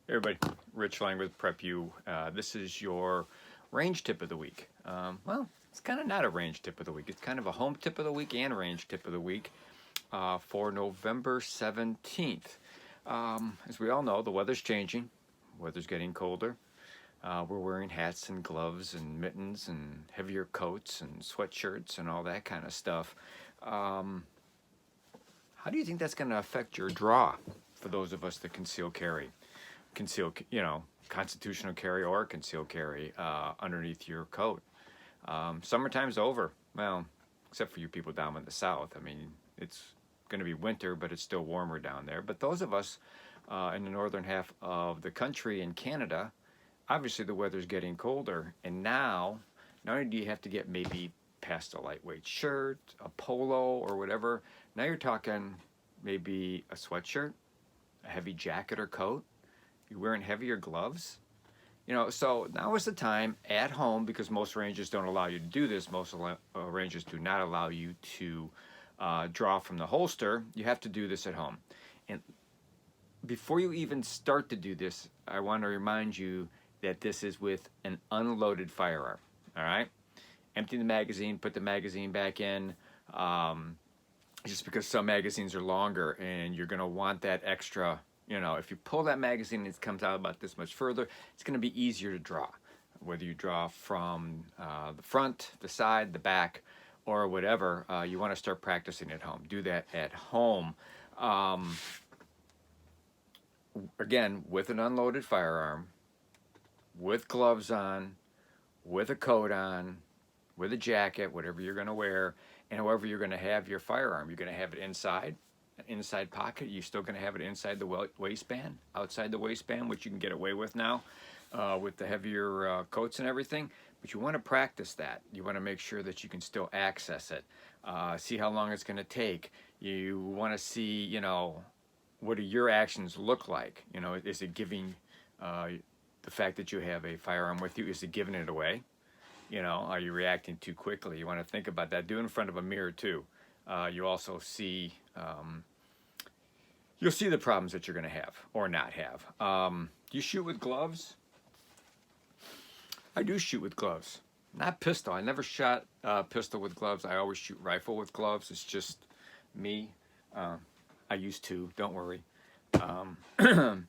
Hey everybody, Rich Lang with PrepU. This is your range tip of the week. Well, it's kind of not a range tip of the week. It's kind of a home tip of the week and range tip of the week for November 17th. As we all know, the weather's changing. Weather's getting colder. We're wearing hats and gloves and mittens and heavier coats and sweatshirts and all that kind of stuff. How do you think that's going to affect your draw for those of us that conceal, constitutional carry or conceal carry underneath your coat? Summertime's over. Well, except for you people down in the south. I mean, it's going to be winter, but it's still warmer down there. But those of us in the northern half of the country in Canada, obviously the weather's getting colder. And now, not only do you have to get maybe past a lightweight shirt, a polo, or whatever, now you're talking maybe a sweatshirt, a heavy jacket or coat. You're wearing heavier gloves. So now is the time at home, because most ranges don't allow you to do this. Most ranges do not allow you to draw from the holster. You have to do this at home. And before you even start to do this, I want to remind you that this is with an unloaded firearm. All right? Empty the magazine, put the magazine back in. Just because some magazines are longer and you're going to want that extra. If you pull that magazine and it comes out about this much further, it's going to be easier to draw. Whether you draw from the front, the side, the back, or whatever, you want to start practicing at home. Do that at home. Again, with an unloaded firearm, with gloves on, with a coat on, with a jacket, whatever you're going to wear, and however you're going to have your firearm. You're going to have it inside. Inside pocket. You're still going to have it inside the waistband, outside the waistband, which you can get away with now with the heavier coats and everything. But you want to practice that. You want to make sure that you can still access it. See how long it's going to take. You want to see, what do your actions look like? Is it giving the fact that you have a firearm with you? Is it giving it away? Are you reacting too quickly? You want to think about that. Do it in front of a mirror too. You also see, you'll see the problems that you're going to have or not have. Do you shoot with gloves? I do shoot with gloves. Not pistol. I never shot pistol with gloves. I always shoot rifle with gloves. It's just me. I used to. Don't worry. The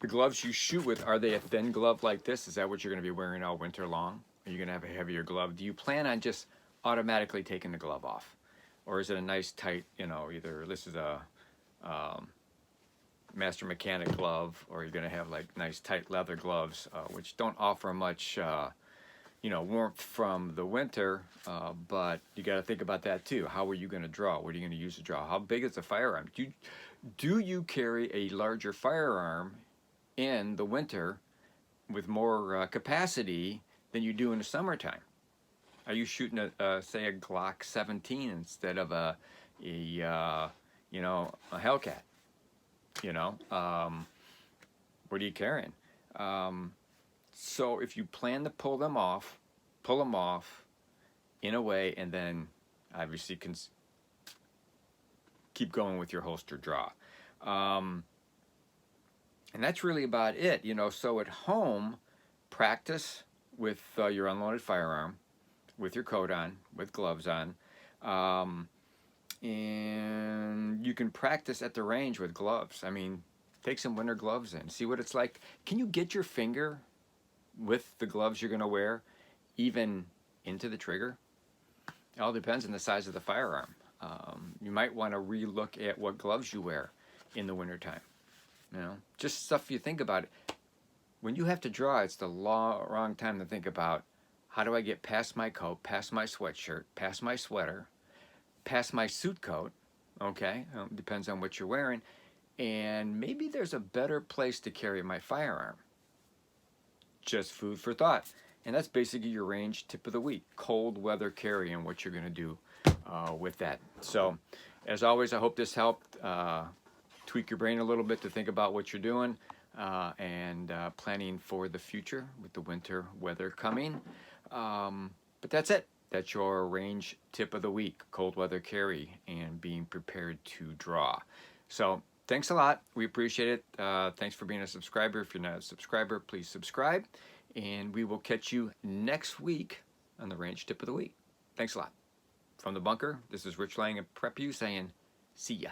gloves you shoot with, are they a thin glove like this? Is that what you're going to be wearing all winter long? Are you going to have a heavier glove? Do you plan on just automatically taking the glove off? Or is it a nice tight, either this is a master mechanic glove, or you're going to have like nice tight leather gloves, which don't offer much, warmth from the winter, but you got to think about that too. How are you going to draw? What are you going to use to draw? How big is the firearm? Do you carry a larger firearm in the winter with more capacity than you do in the summertime? Are you shooting say a Glock 17 instead of a Hellcat? What are you carrying? So if you plan to pull them off in a way, and then obviously keep going with your holster draw. And that's really about it. So at home, practice with your unloaded firearm, with your coat on, with gloves on, and you can practice at the range with gloves. I mean, take some winter gloves in, see what it's like. Can you get your finger with the gloves you're going to wear even into the trigger? It all depends on the size of the firearm. You might want to re-look at what gloves you wear in the wintertime. Just stuff you think about. When you have to draw, it's the wrong time to think about, how do I get past my coat, past my sweatshirt, past my sweater, past my suit coat? Okay, depends on what you're wearing. And maybe there's a better place to carry my firearm. Just food for thought. And that's basically your range tip of the week. Cold weather carry and what you're going to do with that. So, as always, I hope this helped tweak your brain a little bit to think about what you're doing and planning for the future with the winter weather coming. But that's it. That's your range tip of the week. Cold weather carry and being prepared to draw. So thanks a lot. We appreciate it. Thanks for being a subscriber. If you're not a subscriber, please subscribe. And we will catch you next week on the Range Tip of the Week. Thanks a lot. From the bunker, this is Rich Lang of PrepU saying, see ya.